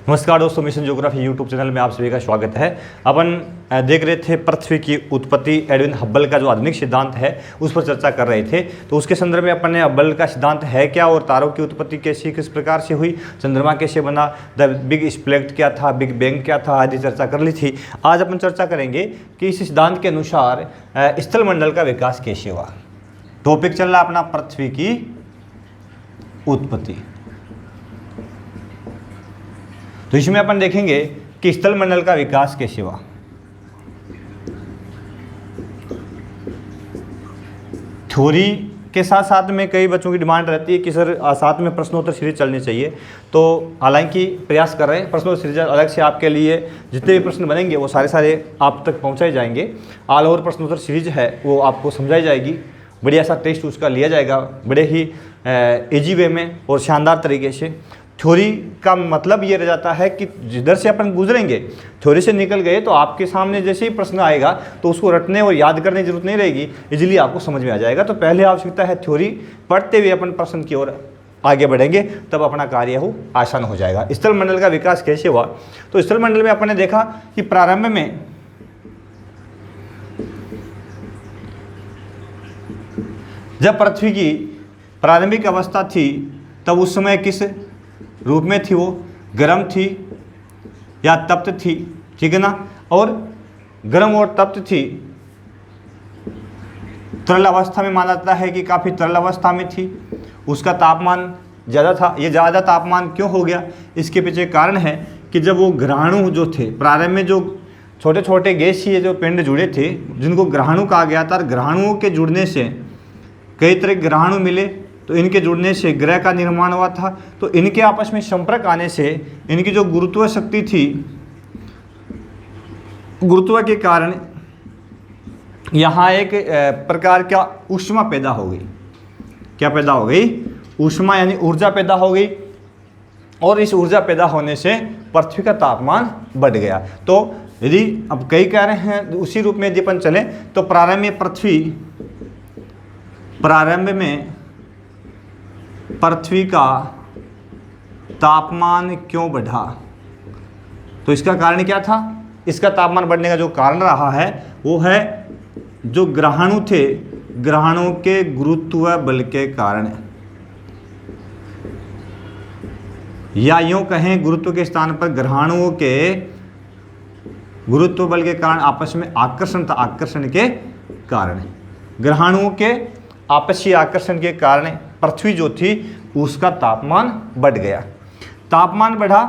नमस्कार दोस्तों, mission geography YouTube channel में आप सभी का स्वागत है। अपन देख रहे थे पृथ्वी की उत्पत्ति, एडविन हब्बल का जो आधुनिक सिद्धांत है उस पर चर्चा कर रहे थे। तो उसके संदर्भ में अपन ने हब्बल का सिद्धांत है क्या और तारों की उत्पत्ति कैसी किस प्रकार से हुई, चंद्रमा कैसे बना, द बिग स्प्लेट क्या था, बिग बैंग क्या था आदि चर्चा कर ली थी। आज अपन चर्चा करेंगे कि इस सिद्धांत के अनुसार स्थल मंडल का विकास कैसे हुआ। टॉपिक चल रहा अपना पृथ्वी की उत्पत्ति। तो इसमें अपन देखेंगे कि स्थल मंडल का विकास कैसे हुआ। थ्योरी के साथ साथ में कई बच्चों की डिमांड रहती है कि सर साथ में प्रश्नोत्तर सीरीज चलनी चाहिए। तो हालांकि प्रयास कर रहे हैं, प्रश्नोत्तर सीरीज अलग से आपके लिए जितने भी प्रश्न बनेंगे वो सारे आप तक पहुंचाए जाएंगे। ऑल ओवर प्रश्नोत्तर सीरीज है वो आपको समझाई जाएगी, बढ़िया सा टेस्ट उसका लिया जाएगा बड़े ही इजी वे में और शानदार तरीके से। थ्योरी का मतलब ये रह जाता है कि जिधर से अपन गुजरेंगे, थ्योरी से निकल गए तो आपके सामने जैसे ही प्रश्न आएगा तो उसको रटने और याद करने की जरूरत नहीं रहेगी, इजीली आपको समझ में आ जाएगा। तो पहले आवश्यकता है थ्योरी, पढ़ते हुए अपन प्रश्न की ओर आगे बढ़ेंगे, तब अपना कार्य हो आसान हो जाएगा। स्थल मंडल का विकास कैसे हुआ, तो स्थल मंडल में अपन ने देखा कि प्रारंभ में जब पृथ्वी की प्रारंभिक अवस्था थी तब उस समय किस रूप में थी, वो गर्म थी या तप्त थी, ठीक है ना। और गर्म और तप्त थी, तरल अवस्था में माना जाता है कि काफ़ी तरल अवस्था में थी, उसका तापमान ज़्यादा था। ये ज़्यादा तापमान क्यों हो गया, इसके पीछे कारण है कि जब वो ग्रहाणु जो थे, प्रारंभ में जो छोटे छोटे गैसीय जो पिंड जुड़े थे जिनको ग्रहाणु कहा गया था, ग्रहाणुओं के जुड़ने से कई तरह के ग्रहाणु मिले, तो इनके जुड़ने से ग्रह का निर्माण हुआ था। तो इनके आपस में संपर्क आने से इनकी जो गुरुत्व शक्ति थी, गुरुत्व के कारण यहाँ एक प्रकार का ऊष्मा पैदा हो गई। क्या पैदा हो गई? ऊष्मा यानी ऊर्जा पैदा हो गई। और इस ऊर्जा पैदा होने से पृथ्वी का तापमान बढ़ गया। तो यदि अब कई कह रहे हैं उसी रूप में यदि अपन चले तो प्रारंभ में पृथ्वी का तापमान क्यों बढ़ा, तो इसका कारण क्या था? इसका तापमान बढ़ने का जो कारण रहा है वो है जो ग्रहाणु थे, ग्रहाणु के गुरुत्व बल के कारण, या यूं कहें गुरुत्व के स्थान पर ग्रहाणुओं के गुरुत्व बल के कारण आपस में आकर्षण था, आकर्षण के कारण, ग्रहाणुओं के आपसी आकर्षण के कारण पृथ्वी जो थी उसका तापमान बढ़ गया। तापमान बढ़ा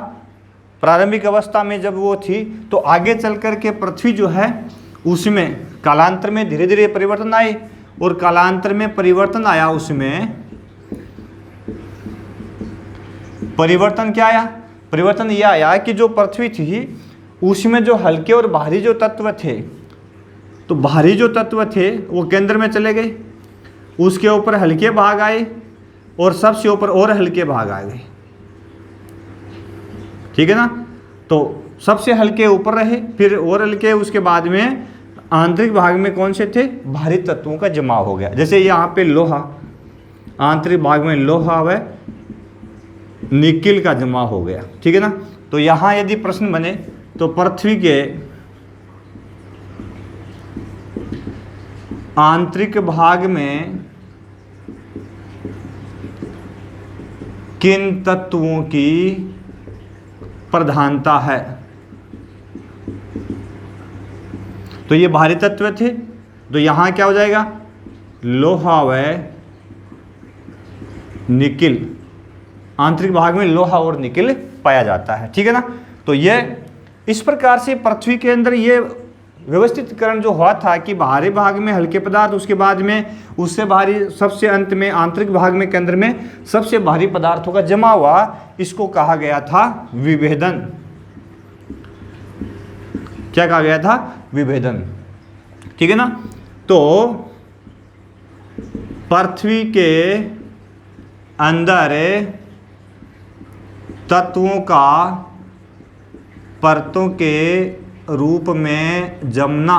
प्रारंभिक अवस्था में जब वो थी, तो आगे चल कर के पृथ्वी जो है उसमें कालांतर में धीरे धीरे परिवर्तन आए। और कालांतर में परिवर्तन आया, उसमें परिवर्तन क्या आया? परिवर्तन यह आया कि जो पृथ्वी थी उसमें जो हल्के और भारी जो तत्व थे, तो भारी जो तत्व थे वो केंद्र में चले गए, उसके ऊपर हल्के भाग आए और सबसे ऊपर और हल्के भाग आ गए, ठीक है ना। तो सबसे हल्के ऊपर रहे, फिर और हल्के, उसके बाद में आंतरिक भाग में कौन से थे? भारी तत्वों का जमाव हो गया। जैसे यहाँ पे लोहा, आंतरिक भाग में लोहा व निकिल का जमाव हो गया, ठीक है ना। तो यहाँ यदि प्रश्न बने तो पृथ्वी के आंतरिक भाग में किन तत्वों की प्रधानता है? तो ये भारी तत्व थे, तो यहां क्या हो जाएगा? लोहा व निकिल, आंतरिक भाग में लोहा और निकिल पाया जाता है, ठीक है ना। तो ये इस प्रकार से पृथ्वी के अंदर ये व्यवस्थितकरण जो हुआ था कि बाहरी भाग में हल्के पदार्थ, उसके बाद में उससे भारी, सबसे अंत में आंतरिक भाग में केंद्र में सबसे भारी पदार्थों का जमा हुआ, इसको कहा गया था विभेदन। क्या कहा गया था? विभेदन, ठीक है ना। तो पृथ्वी के अंदर तत्वों का परतों के रूप में जमना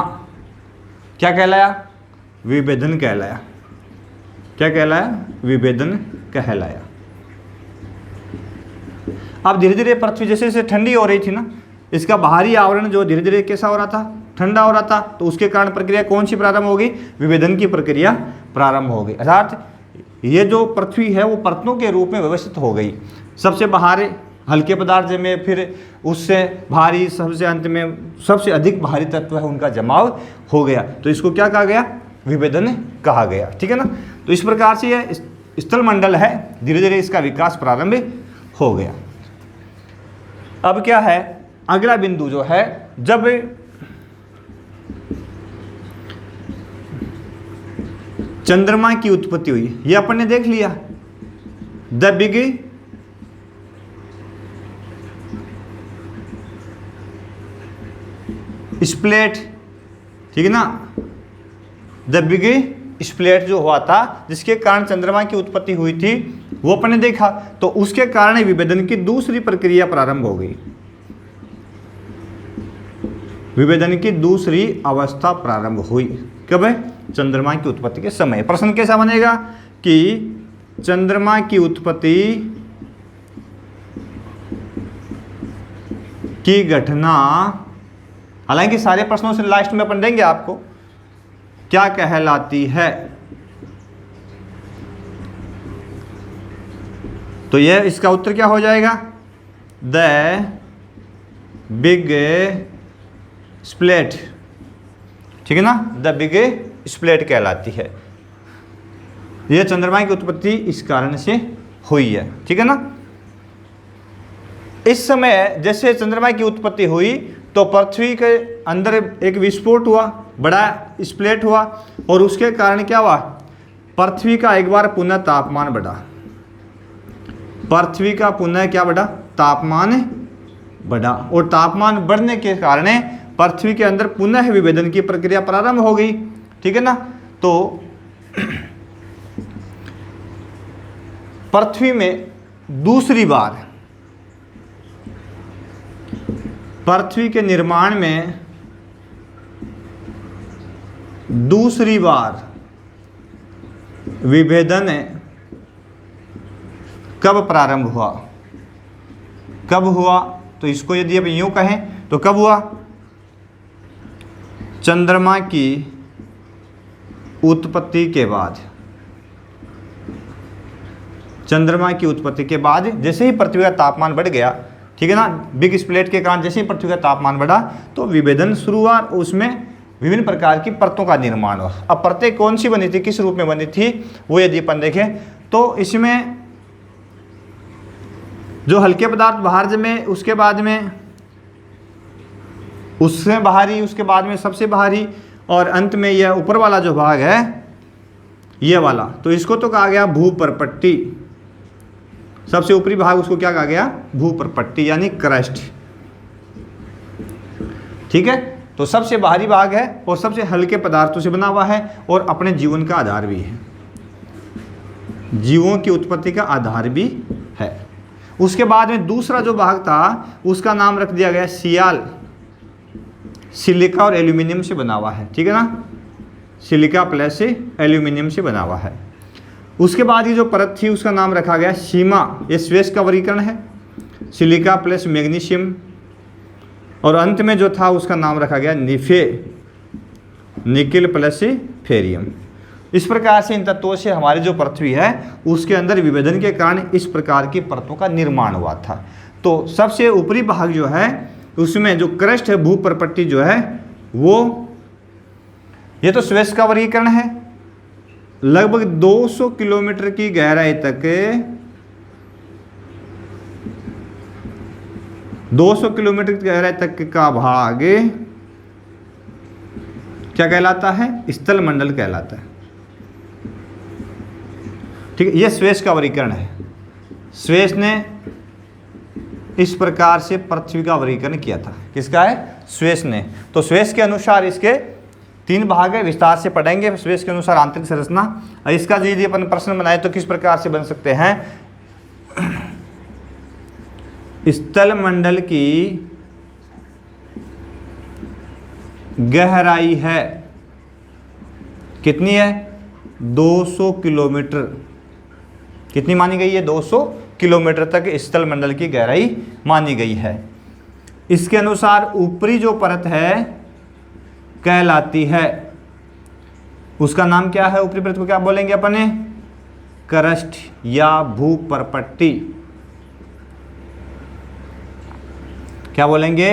क्या कहलाया? विभेदन कहलाया। क्या कहलाया? विभेदन कहलाया। अब धीरे धीरे पृथ्वी जैसे जैसे ठंडी हो रही थी ना, इसका बाहरी आवरण जो धीरे धीरे कैसा हो रहा था, ठंडा हो रहा था, तो उसके कारण प्रक्रिया कौन सी प्रारंभ होगी, विभेदन की प्रक्रिया प्रारंभ हो गई। अर्थात ये जो पृथ्वी है वो परतों के रूप में व्यवस्थित हो गई। सबसे बाहर हल्के पदार्थ में, फिर उससे भारी, सबसे अंत में सबसे अधिक भारी तत्व है उनका जमाव हो गया, तो इसको क्या कहा गया, विभेदन कहा गया। ठीक है ना। तो इस प्रकार से यह स्थल मंडल है, धीरे धीरे इसका विकास प्रारंभ हो गया। अब क्या है, अगला बिंदु जो है, जब चंद्रमा की उत्पत्ति हुई, ये अपन ने देख लिया, द बिग स्प्लेट, ठीक है ना, द बिग स्प्लेट जो हुआ था जिसके कारण चंद्रमा की उत्पत्ति हुई थी, वो अपन ने देखा। तो उसके कारण विभेदन की दूसरी प्रक्रिया प्रारंभ हो गई, विभेदन की दूसरी अवस्था प्रारंभ हुई। कब है, चंद्रमा की उत्पत्ति के समय। प्रश्न कैसा बनेगा कि चंद्रमा की उत्पत्ति की घटना, हालांकि सारे प्रश्नों से लास्ट में अपन देंगे आपको, क्या कहलाती है। तो यह इसका उत्तर क्या हो जाएगा, द बिग स्प्लेट, ठीक है ना, द बिग स्प्लेट कहलाती है। यह चंद्रमा की उत्पत्ति इस कारण से हुई है। ठीक है ना। इस समय जैसे चंद्रमा की उत्पत्ति हुई तो पृथ्वी के अंदर एक विस्फोट हुआ, बड़ा स्प्लेट हुआ, और उसके कारण क्या हुआ, पृथ्वी का एक बार पुनः तापमान बढ़ा। पृथ्वी का पुनः क्या बढ़ा, तापमान बढ़ा, और तापमान बढ़ने के कारण पृथ्वी के अंदर पुनः विभेदन की प्रक्रिया प्रारंभ हो गई। ठीक है ना। तो पृथ्वी में दूसरी बार, पृथ्वी के निर्माण में दूसरी बार विभेदन कब प्रारंभ हुआ, कब हुआ, तो इसको यदि अब यूं कहें तो कब हुआ, चंद्रमा की उत्पत्ति के बाद। चंद्रमा की उत्पत्ति के बाद जैसे ही पृथ्वी का तापमान बढ़ गया, ठीक है ना, बिग स्प्लेट के कारण जैसे ही पृथ्वी का तापमान बढ़ा तो विभेदन शुरू हुआ, उसमें विभिन्न प्रकार की परतों का निर्माण हुआ। अब परतें कौन सी बनी थी, किस रूप में बनी थी, वो यदि अपन देखें तो इसमें जो हल्के पदार्थ बाहर जमे, उसके बाद में उससे बाहरी, उसके बाद में सबसे बाहरी, और अंत में यह ऊपर वाला जो भाग है ये वाला, तो इसको तो कहा गया भूपरपट्टी। सबसे ऊपरी भाग उसको क्या कहा गया, भूपरपट्टी यानी क्रस्ट। ठीक है। तो सबसे बाहरी भाग है और सबसे हल्के पदार्थों से बना हुआ है और अपने जीवन का आधार भी है, जीवों की उत्पत्ति का आधार भी है। उसके बाद में दूसरा जो भाग था उसका नाम रख दिया गया सियाल, सिलिका और एल्यूमिनियम से बना हुआ है। ठीक है ना, सिलिका प्लस एल्यूमिनियम से बना हुआ है। उसके बाद ये जो परत थी उसका नाम रखा गया सीमा, ये स्वेस का वर्गीकरण है, सिलिका प्लस मैग्नीशियम, और अंत में जो था उसका नाम रखा गया निफे, निकिल प्लस फेरियम। इस प्रकार से इन तत्वों से हमारी जो पृथ्वी है उसके अंदर विभेदन के कारण इस प्रकार की परतों का निर्माण हुआ था। तो सबसे ऊपरी भाग जो है उसमें जो क्रस्ट है, भूपरपट्टी जो है वो, ये तो स्वेस का वर्गीकरण है, लगभग 200 किलोमीटर की गहराई तक, 200 किलोमीटर की गहराई तक का भाग क्या कहलाता है, स्थल मंडल कहलाता है। ठीक है, यह स्वेस का वर्गीकरण है। स्वेस ने इस प्रकार से पृथ्वी का वर्गीकरण किया था। किसका है, स्वेस ने। तो स्वेस के अनुसार इसके 3 भाग है, विस्तार से पढ़ेंगे स्वेस के अनुसार आंतरिक संरचना। इसका यदि अपन प्रश्न बनाए तो किस प्रकार से बन सकते हैं, स्थल मंडल की गहराई है कितनी है, 200 किलोमीटर। कितनी मानी गई है, 200 किलोमीटर तक स्थल मंडल की गहराई मानी गई है। इसके अनुसार ऊपरी जो परत है कहलाती है, उसका नाम क्या है? ऊपरी परत को क्या बोलेंगे अपने? क्रस्ट या भूपरपट्टी। क्या बोलेंगे?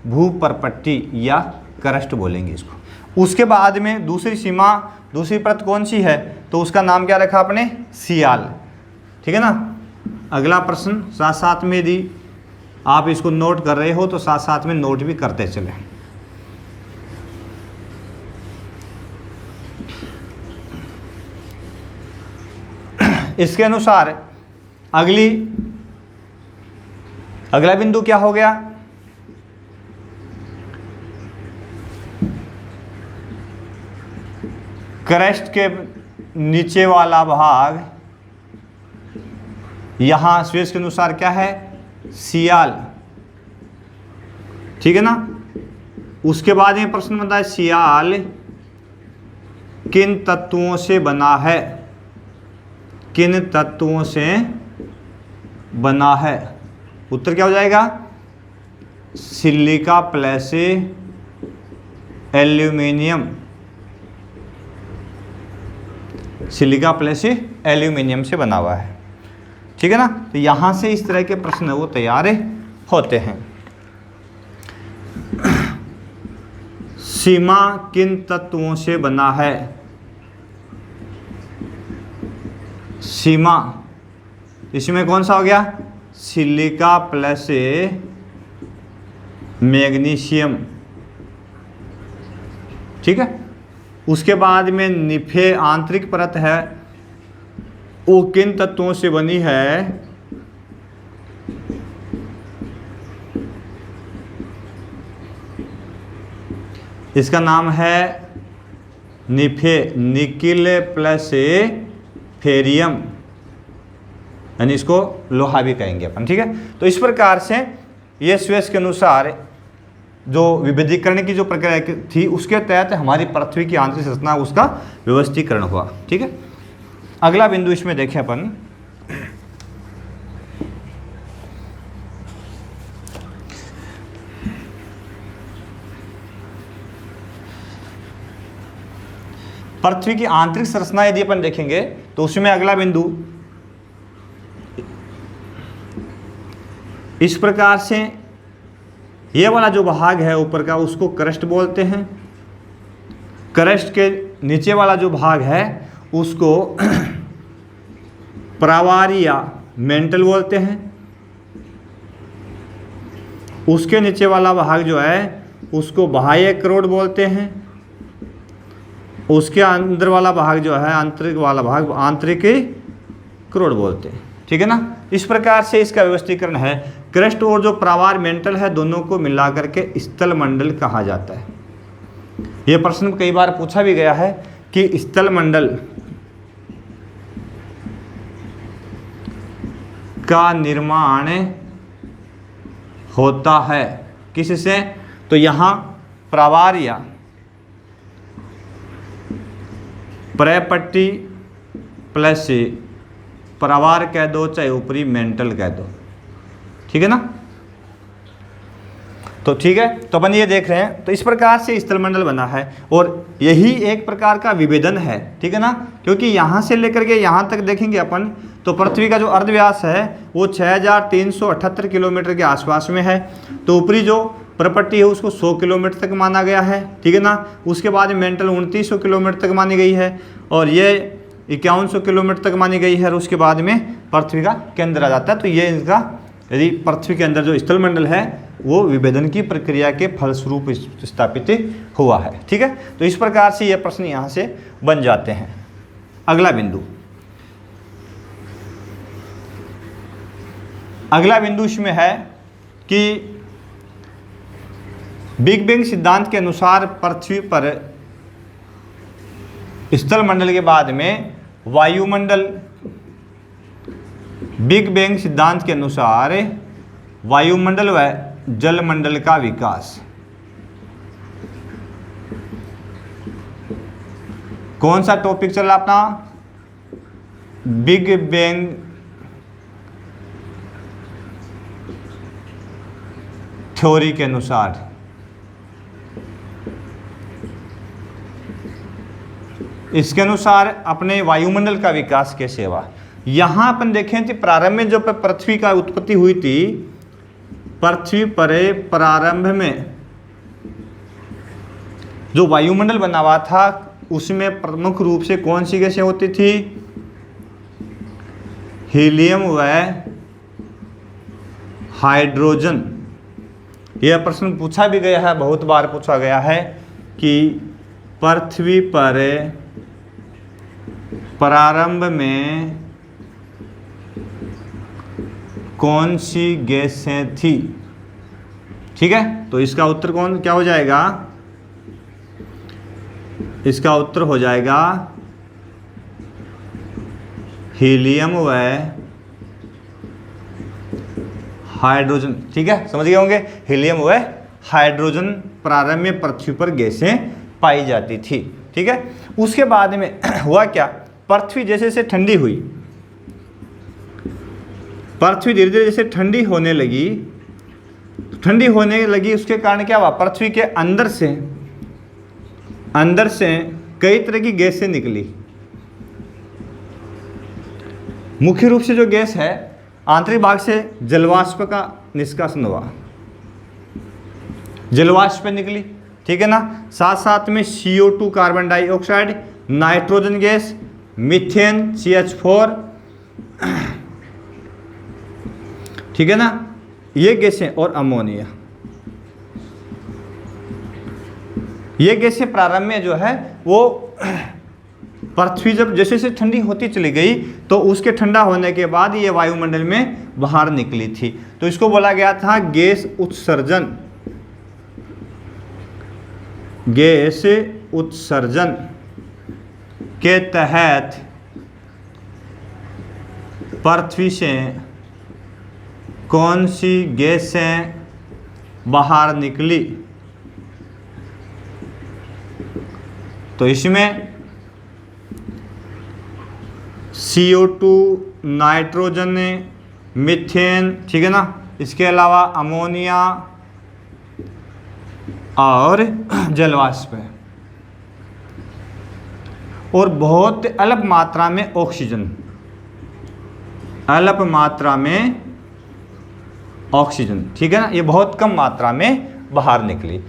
भूपरपट्टी या क्रस्ट बोलेंगे इसको। उसके बाद में दूसरी सीमा, दूसरी परत कौन सी है? तो उसका नाम क्या रखा आपने? सियाल। ठीक है ना। अगला प्रश्न साथ साथ में यदि आप इसको नोट कर रहे हो तो साथ साथ में नोट भी करते चले। इसके अनुसार अगला बिंदु क्या हो गया? क्रस्ट के नीचे वाला भाग, यहां स्वेस के अनुसार क्या है? सियाल। ठीक है ना। उसके बाद में प्रश्न बनता है सियाल किन तत्वों से बना है? किन तत्वों से बना है? उत्तर क्या हो जाएगा? Silica plus aluminium. Silica plus aluminium से बना हुआ है। ठीक है ना। तो यहां से इस तरह के प्रश्न वो तैयार होते हैं। सीमा किन तत्वों से बना है? सीमा, इसमें कौन सा हो गया? Silica plus magnesium. ठीक है। उसके बाद में निफे आंतरिक परत है, वो किन तत्वों से बनी है? इसका नाम है निफे, निकिल प्लस फेरियम, यानी इसको लोहा भी कहेंगे अपन। ठीक है। तो इस प्रकार से ये स्वेस के अनुसार जो विभेदीकरण की जो प्रक्रिया थी उसके तहत हमारी पृथ्वी की आंतरिक संरचना उसका व्यवस्थीकरण हुआ। ठीक है। अगला बिंदु इसमें देखें अपन, पृथ्वी की आंतरिक संरचना यदि अपन देखेंगे तो उसमें अगला बिंदु इस प्रकार से, ये वाला जो भाग है ऊपर का उसको क्रस्ट बोलते हैं। क्रस्ट के नीचे वाला जो भाग है उसको प्रावार या मेंटल बोलते हैं। उसके नीचे वाला भाग जो है उसको बाह्य क्रोड बोलते हैं। उसके अंदर वाला भाग जो है, आंतरिक वाला भाग, आंतरिक क्रोड बोलते हैं। ठीक है ना। इस प्रकार से इसका व्यवस्थीकरण है। क्रस्ट और जो प्रावार मेंटल है दोनों को मिलाकर के स्थल मंडल कहा जाता है। यह प्रश्न कई बार पूछा भी गया है कि स्थल मंडल का निर्माण होता है किससे? तो यहां प्रावार या परपट्टी प्लस प्रावार कह दो चाहे ऊपरी मेंटल कह दो। ठीक है ना। तो ठीक है, तो अपन ये देख रहे हैं। तो इस प्रकार से स्थलमंडल बना है और यही एक प्रकार का विभेदन है। ठीक है ना। क्योंकि यहाँ से लेकर के यहाँ तक देखेंगे अपन तो पृथ्वी का जो अर्धव्यास है वो 6378 किलोमीटर के आसपास में है। तो ऊपरी जो परपट्टी है उसको 100 किलोमीटर तक माना गया है। ठीक है ना। उसके बाद मेंटल 2900 किलोमीटर तक मानी गई है और ये 5100 किलोमीटर तक मानी गई है। और उसके बाद में पृथ्वी का केंद्र आ जाता है। तो ये इसका, यदि पृथ्वी के अंदर जो स्थलमंडल है वो विभेदन की प्रक्रिया के फलस्वरूप स्थापित हुआ है। ठीक है। तो इस प्रकार से ये प्रश्न यहाँ से बन जाते हैं। अगला बिंदु इसमें है कि बिग बैंग सिद्धांत के अनुसार पृथ्वी पर स्थलमंडल के बाद में वायुमंडल, बिग बैंग सिद्धांत के अनुसार वायुमंडल व जलमंडल का विकास। कौन सा टॉपिक चल रहा अपना? बिग बैंग थ्योरी के अनुसार इसके अनुसार अपने वायुमंडल का विकास कैसे हुआ। यहां अपन देखें तो प्रारंभ में जो पृथ्वी का उत्पत्ति हुई थी, पृथ्वी पर प्रारंभ में जो वायुमंडल बना हुआ था उसमें प्रमुख रूप से कौन सी गैसें होती थी? हीलियम व हाइड्रोजन। यह प्रश्न पूछा भी गया है, बहुत बार पूछा गया है कि पृथ्वी पर प्रारंभ में कौन सी गैसें थी। ठीक है, तो इसका उत्तर क्या हो जाएगा? इसका उत्तर हो जाएगा हीलियम व हाइड्रोजन। ठीक है, समझ गए होंगे। हीलियम व हाइड्रोजन प्रारंभ में पृथ्वी पर गैसें पाई जाती थी। ठीक है, उसके बाद में हुआ क्या? पृथ्वी जैसे जैसे ठंडी हुई, पृथ्वी धीरे धीरे जैसे ठंडी होने लगी, उसके कारण क्या हुआ? पृथ्वी के अंदर से कई तरह की गैसें निकली। मुख्य रूप से जो गैस है, आंतरिक भाग से जलवाष्प का निष्कासन हुआ, जलवाष्प निकली। ठीक है ना, साथ साथ में CO2 carbon dioxide, nitrogen gas, methane CH4, ठीक है ना, ये गैसें और अमोनिया, ये गैसें प्रारंभ में जो है वो पृथ्वी जब जैसे जैसे ठंडी होती चली गई तो उसके ठंडा होने के बाद ये वायुमंडल में बाहर निकली थी। तो इसको बोला गया था गैस उत्सर्जन। गैस उत्सर्जन के तहत पृथ्वी से कौन सी गैसें बाहर निकली? तो इसमें CO2, नाइट्रोजन, मीथेन, ठीक है ना, इसके अलावा अमोनिया और जलवाष्प है, और बहुत अल्प मात्रा में ऑक्सीजन, अल्प मात्रा में ऑक्सीजन। ठीक है ना, ये बहुत कम मात्रा में बाहर निकली।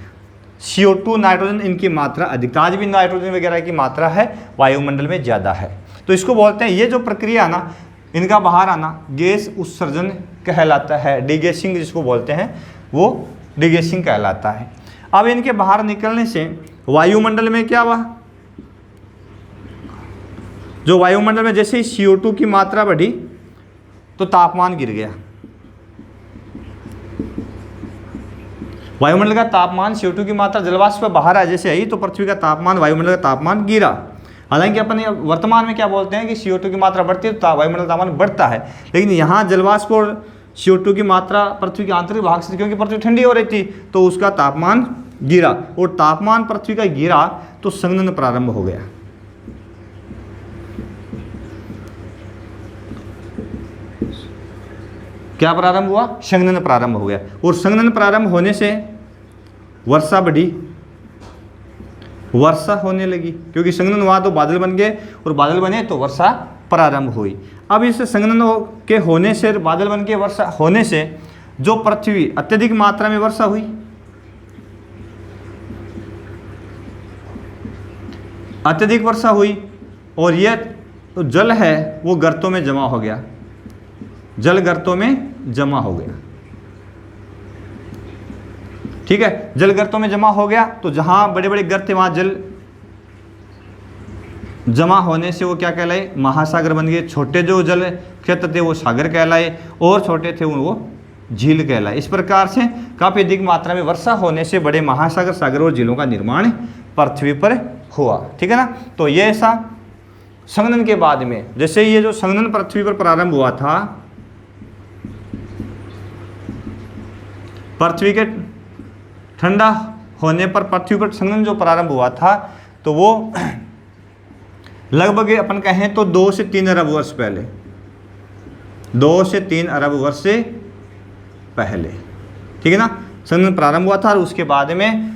CO2, नाइट्रोजन, इनकी मात्रा अधिक, आज भी नाइट्रोजन वगैरह की मात्रा है वायुमंडल में ज़्यादा है। तो इसको बोलते हैं, ये जो प्रक्रिया ना, इनका बाहर आना गैस उत्सर्जन कहलाता है। डिगैसिंग जिसको बोलते हैं वो डिगैसिंग कहलाता है। अब इनके बाहर निकलने से वायुमंडल में क्या हुआ? जो वायुमंडल में जैसे ही CO2 की मात्रा बढ़ी तो तापमान गिर गया। वायुमंडल का तापमान, CO2 की मात्रा जलवाष्प पर बाहर आ जैसे आई तो पृथ्वी का तापमान, वायुमंडल का तापमान गिरा। हालांकि अपन वर्तमान में क्या बोलते हैं कि CO2 की मात्रा बढ़ती है तो वायुमंडल तापमान बढ़ता है, लेकिन यहाँ जलवाष्प और CO2 की मात्रा पृथ्वी के आंतरिक भाग से, क्योंकि पृथ्वी ठंडी हो रही थी तो उसका तापमान गिरा, और तापमान पृथ्वी का गिरा तो संघनन प्रारंभ हो गया। क्या प्रारंभ हुआ? संघनन प्रारंभ हो गया, और संघनन प्रारंभ होने से वर्षा बढ़ी, वर्षा होने लगी, क्योंकि संघनन हुआ तो बादल बन गए, और बादल बने तो वर्षा प्रारंभ हुई। अब इस संघनन के होने से, बादल बन के वर्षा होने से जो पृथ्वी अत्यधिक मात्रा में वर्षा हुई, अत्यधिक वर्षा हुई, और यह जल है वो गर्तों में जमा हो गया, जल गर्तों में जमा हो गया। ठीक है, जल गर्तों में जमा हो गया तो जहां बड़े बड़े गर्त थे वहां जल जमा होने से वो क्या कहलाए? महासागर बन गए। छोटे जो जल क्षेत्र थे वो सागर कहलाए, और छोटे थे वो झील कहलाए। इस प्रकार से काफी अधिक मात्रा में वर्षा होने से बड़े महासागर, सागर और झीलों का निर्माण पृथ्वी पर हुआ। ठीक है ना, तो ये ऐसा संघनन के बाद में, जैसे ये जो संघनन पृथ्वी पर प्रारंभ हुआ था, पृथ्वी के ठंडा होने पर पृथ्वी पर संघनन जो प्रारंभ हुआ था तो वो लगभग अपन कहें तो 2 से 3 अरब वर्ष पहले, 2 से 3 अरब वर्ष से पहले, ठीक है ना, संघनन प्रारंभ हुआ था और उसके बाद में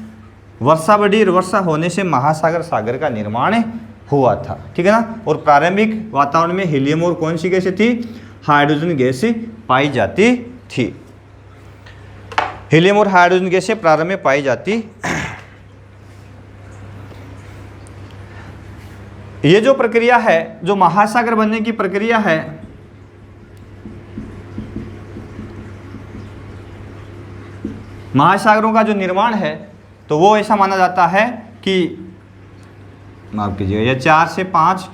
वर्षा बढ़ी और वर्षा होने से महासागर सागर का निर्माण हुआ था, ठीक है ना। और प्रारंभिक वातावरण में हीलियम और कौन सी गैसें थी, हाइड्रोजन गैस पाई जाती थी। हीलियम और हाइड्रोजन गैसें प्रारंभ में पाई जाती। ये जो प्रक्रिया है, जो महासागर बनने की प्रक्रिया है, महासागरों का जो निर्माण है, तो वो ऐसा माना जाता है कि माफ कीजिएगा, ये 4 से 5,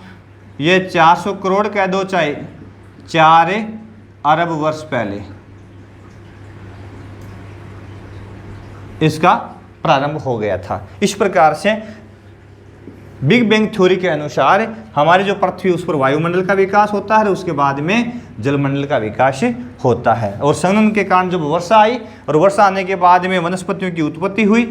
ये 400 करोड़ कह दो चाहे 4 अरब वर्ष पहले इसका प्रारंभ हो गया था। इस प्रकार से बिग बैंग थ्योरी के अनुसार हमारी जो पृथ्वी उस पर वायुमंडल का विकास होता है और उसके बाद में जलमंडल का विकास होता है। और संघनन के कारण जब वर्षा आई और वर्षा आने के बाद में वनस्पतियों की उत्पत्ति हुई।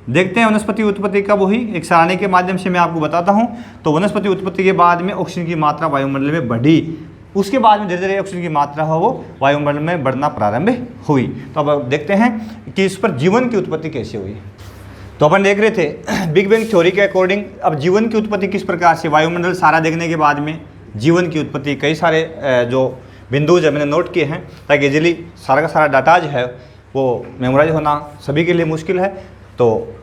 देखते हैं वनस्पति उत्पत्ति कब हुई, एक सारणी के माध्यम से मैं आपको बताता हूं। तो वनस्पति उत्पत्ति के बाद में ऑक्सीजन की मात्रा वायुमंडल में बढ़ी, उसके बाद में धीरे धीरे ऑक्सीजन की मात्रा हो वो वायुमंडल में बढ़ना प्रारंभ हुई। तो अब देखते हैं कि इस पर जीवन की उत्पत्ति कैसे हुई। तो अपन देख रहे थे बिग बैंग थ्योरी के अकॉर्डिंग अब जीवन की उत्पत्ति किस प्रकार से, वायुमंडल सारा देखने के बाद में जीवन की उत्पत्ति, कई सारे जो बिंदु जो मैंने नोट किए हैं ताकि इजीली सारा का सारा डाटा जो है वो मेमोराइज होना सभी के लिए मुश्किल है। तो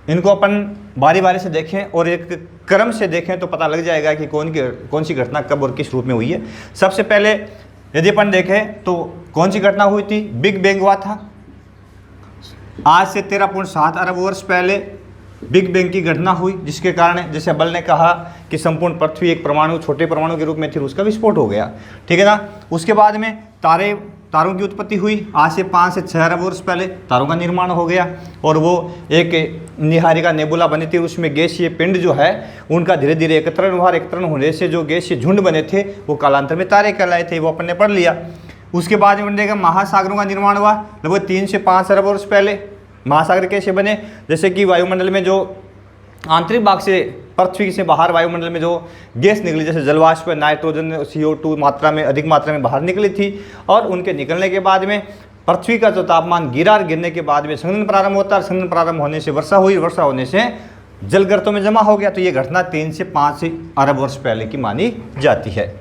इनको अपन बारी बारी से देखें और एक क्रम से देखें तो पता लग जाएगा कि कौन सी घटना कब और किस रूप में हुई है। सबसे पहले यदि अपन देखें तो कौन सी घटना हुई थी, बिग बैंग हुआ था। आज से 13.7 अरब वर्ष पहले बिग बैंग की घटना हुई, जिसके कारण जैसे हबल ने कहा कि संपूर्ण पृथ्वी एक परमाणु, छोटे परमाणु के रूप में थी, उसका विस्फोट हो गया, ठीक है ना। उसके बाद में तारों की उत्पत्ति हुई। आज से 5 से 6 अरब वर्ष पहले तारों का निर्माण हो गया और वो एक निहारिका नेबुला बनी थी। उसमें गैसीय पिंड जो है उनका धीरे धीरे एकत्रण होने से जो गैसीय झुंड बने थे वो कालांतर में तारे कहलाए थे, वो अपन ने पढ़ लिया। उसके बाद में देखा महासागरों का निर्माण हुआ लगभग 3 से 5 अरब वर्ष पहले। महासागर कैसे बने, जैसे कि वायुमंडल में जो आंतरिक भाग से पृथ्वी से बाहर वायुमंडल में जो गैस निकली, जैसे जलवाष्प, नाइट्रोजन, CO2 मात्रा में अधिक मात्रा में बाहर निकली थी और उनके निकलने के बाद में पृथ्वी का जो तापमान गिरा और गिरने के बाद में संघनन प्रारंभ होता है। संघनन प्रारंभ होने से वर्षा हुई, वर्षा होने से जलगर्तों में जमा हो गया। तो ये घटना 3 से 5 अरब वर्ष पहले की मानी जाती है।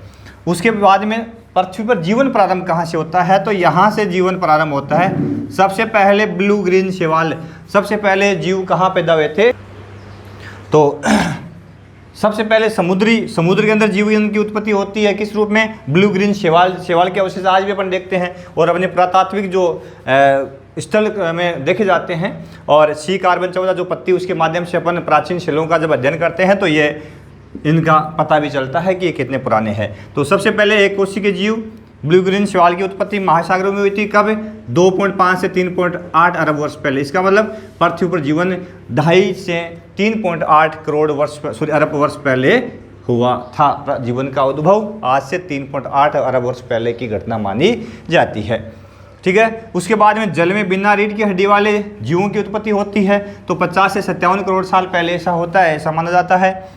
उसके बाद में पृथ्वी पर जीवन प्रारंभ कहाँ से होता है, तो यहाँ से जीवन प्रारंभ होता है। सबसे पहले ब्लू ग्रीन शैवाल, सबसे पहले जीव कहाँ पैदा हुए थे, तो सबसे पहले समुद्र के अंदर जीव की उत्पत्ति होती है। किस रूप में, ब्लू ग्रीन शैवाल के अवशेष आज भी अपन देखते हैं और अपने पुरातात्विक जो स्थल में देखे जाते हैं। और C कार्बन 14 जो पत्ती, उसके माध्यम से अपन प्राचीन शिलाओं का जब अध्ययन करते हैं तो ये इनका पता भी चलता है कि ये कितने पुराने हैं। तो सबसे पहले एक कोशी के जीव ब्लू ग्रीन शैवाल की उत्पत्ति महासागरों में हुई थी। कब, 2.5 से 3.8 अरब वर्ष पहले। इसका मतलब पृथ्वी पर जीवन 2.5 से 3.8 करोड़ अरब वर्ष पहले हुआ था। जीवन का उद्भव आज से 3.8 अरब वर्ष पहले की घटना मानी जाती है, ठीक है। उसके बाद में जल में बिना रीढ़ की हड्डी वाले जीवों की उत्पत्ति होती है, तो 50 से 57 करोड़ साल पहले ऐसा होता है, ऐसा माना जाता है।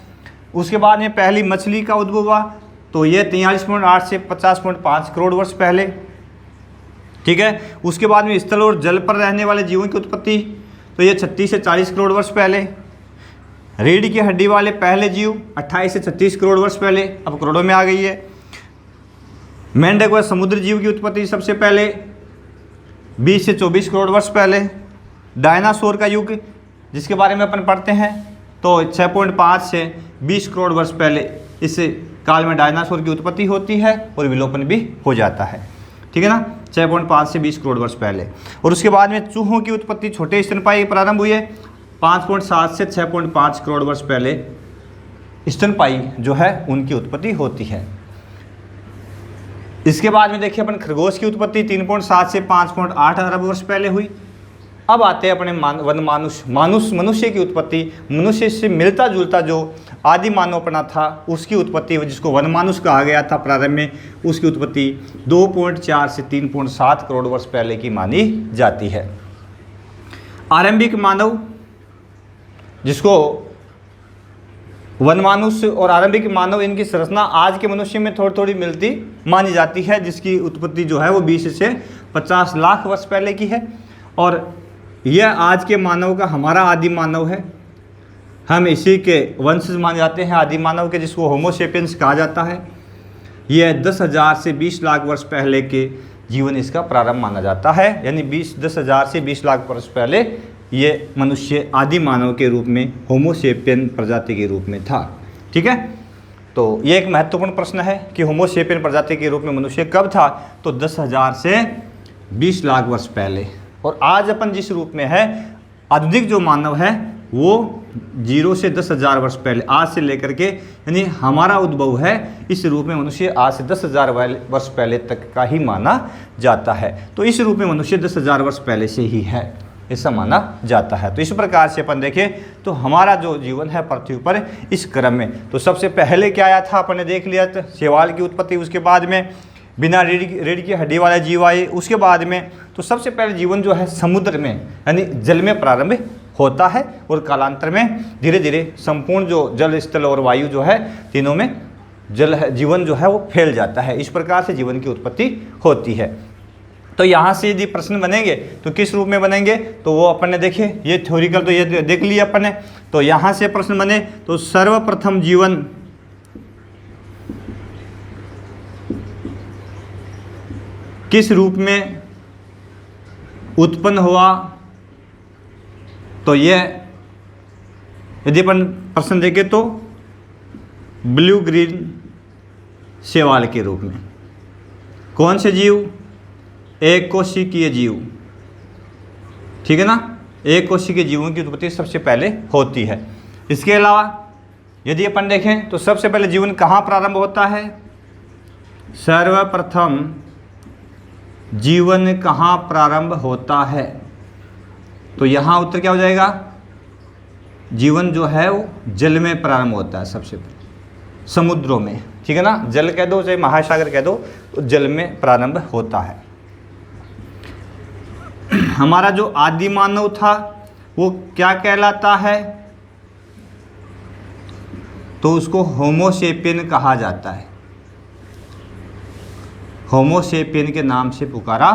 उसके बाद में पहली मछली का उद्भव हुआ, तो ये 43.8 से 50.5 करोड़ वर्ष पहले, ठीक है। उसके बाद में स्थल और जल पर रहने वाले जीवों की उत्पत्ति, तो ये 36 से 40 करोड़ वर्ष पहले। रीढ़ की हड्डी वाले पहले जीव 28 से 36 करोड़ वर्ष पहले, अब करोड़ों में आ गई है। मेंढक व समुद्र जीव की उत्पत्ति सबसे पहले 20 से 24 करोड़ वर्ष पहले। डायनासोर का युग जिसके बारे में अपन पढ़ते हैं, तो 6.5 से 20 करोड़ वर्ष पहले इस काल में डायनासोर की उत्पत्ति होती है और विलोपन भी हो जाता है, ठीक है ना, 6.5 से 20 करोड़ वर्ष पहले। और उसके बाद में चूहों की उत्पत्ति छोटे स्तनपायी प्रारंभ हुई है 5.7 से 6.5 करोड़ वर्ष पहले। स्तनपायी जो है उनकी उत्पत्ति होती है। इसके बाद में देखिए अपन खरगोश की उत्पत्ति 3.7 से 5.8 अरब वर्ष पहले हुई। अब आते हैं अपने मनुष्य की उत्पत्ति। मनुष्य से मिलता जुलता जो आदि मानवपना था उसकी उत्पत्ति, जिसको वन मानुष कहा गया था प्रारंभ में, उसकी उत्पत्ति 2.4 से 3.7 करोड़ वर्ष पहले की मानी जाती है। आरंभिक मानव, जिसको वनमानुष और आरंभिक मानव, इनकी संरचना आज के मनुष्य में थोड़ी थोड़ी मिलती मानी जाती है, जिसकी उत्पत्ति जो है वो 20 से 50 लाख वर्ष पहले की है। और यह आज के मानव का हमारा आदि मानव है, हम इसी के वंशज माने जाते हैं आदि मानव के, जिसको होमो सेपियंस कहा जाता है। यह 10,000 से 20 लाख वर्ष पहले के जीवन इसका प्रारंभ माना जाता है, यानी 10,000 से 20 लाख वर्ष पहले ये मनुष्य आदि मानव के रूप में होमो सेपियन प्रजाति के रूप में था। ठीक है, तो ये एक महत्वपूर्ण प्रश्न है कि होमो सेपियन प्रजाति के रूप में मनुष्य कब था, तो 10,000 से 20 लाख वर्ष पहले। और आज अपन जिस रूप में है, आधुनिक जो मानव है वो 0 से 10,000 वर्ष पहले, आज से लेकर के, यानी हमारा उद्भव है इस रूप में मनुष्य आज से 10,000 वर्ष पहले तक का ही माना जाता है। तो इस रूप में मनुष्य 10,000 वर्ष पहले से ही है, ऐसा माना जाता है। तो इस प्रकार से अपन देखें तो हमारा जो जीवन है पृथ्वी पर इस क्रम में, तो सबसे पहले क्या आया था अपन ने देख लिया था, शैवाल की उत्पत्ति, उसके बाद में बिना रीढ़ की हड्डी वाला जीव आए, उसके बाद में तो सबसे पहले जीवन जो है समुद्र में यानी जल में प्रारंभ होता है, और कालांतर में धीरे धीरे संपूर्ण जो जल, स्थल और वायु जो है तीनों में जीवन जो है वो फैल जाता है। इस प्रकार से जीवन की उत्पत्ति होती है। तो यहाँ से यदि प्रश्न बनेंगे तो किस रूप में बनेंगे, तो वो अपन ने देखे, ये थ्योरिकल तो ये देख लिया अपन ने। तो यहाँ से प्रश्न बने तो सर्वप्रथम जीवन किस रूप में उत्पन्न हुआ, तो ये यदि अपन प्रश्न देखें तो ब्लू ग्रीन शैवाल के रूप में। कौन से जीव, एक कोशिकीय जीव, ठीक है ना, एक कोशिकीय जीवों की उत्पत्ति सबसे पहले होती है। इसके अलावा यदि अपन देखें तो सबसे पहले जीवन कहाँ प्रारंभ होता है, सर्वप्रथम जीवन कहाँ प्रारंभ होता है, तो यहाँ उत्तर क्या हो जाएगा, जीवन जो है वो जल में प्रारंभ होता है सबसे पहले, समुद्रों में। ठीक है ना, जल कह दो चाहे महासागर कह दो, तो जल में प्रारंभ होता है। हमारा जो आदि मानव था वो क्या कहलाता है, तो उसको होमो सेपियन कहा जाता है, होमो सेपियन के नाम से पुकारा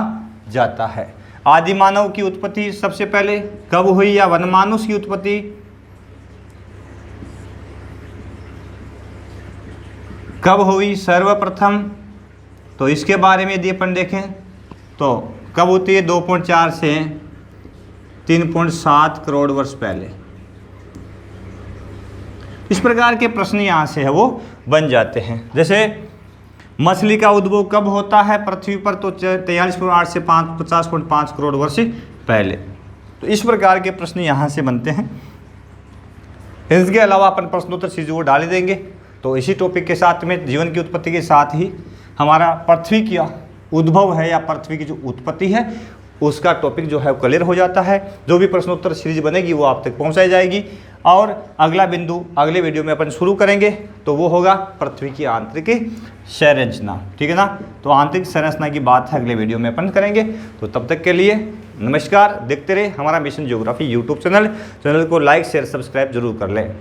जाता है। आदि मानव की उत्पत्ति सबसे पहले कब हुई, या वनमानुष की उत्पत्ति कब हुई सर्वप्रथम, तो इसके बारे में यदि अपन देखें तो कब होती है, 2.4 से 3.7 करोड़ वर्ष पहले। इस प्रकार के प्रश्न यहाँ से है वो बन जाते हैं। जैसे मछली का उद्भव कब होता है पृथ्वी पर, तो 43.8 से 50.5 करोड़ वर्ष पहले। तो इस प्रकार के प्रश्न यहाँ से बनते हैं। इसके अलावा अपन प्रश्नोत्तर सीरीज वो डाल देंगे। तो इसी टॉपिक के साथ में जीवन की उत्पत्ति के साथ ही हमारा पृथ्वी का उद्भव है या पृथ्वी की जो उत्पत्ति है उसका टॉपिक जो है वो क्लियर हो जाता है। जो भी प्रश्नोत्तर सीरीज बनेगी वो आप तक पहुंचाई जाएगी। और अगला बिंदु अगले वीडियो में अपन शुरू करेंगे, तो वो होगा पृथ्वी की आंतरिक संरचना। ठीक है ना, तो आंतरिक संरचना की बात है अगले वीडियो में अपन करेंगे। तो तब तक के लिए नमस्कार। देखते रहे हमारा मिशन ज्योग्राफी यूट्यूब चैनल को लाइक शेयर सब्सक्राइब जरूर कर लें।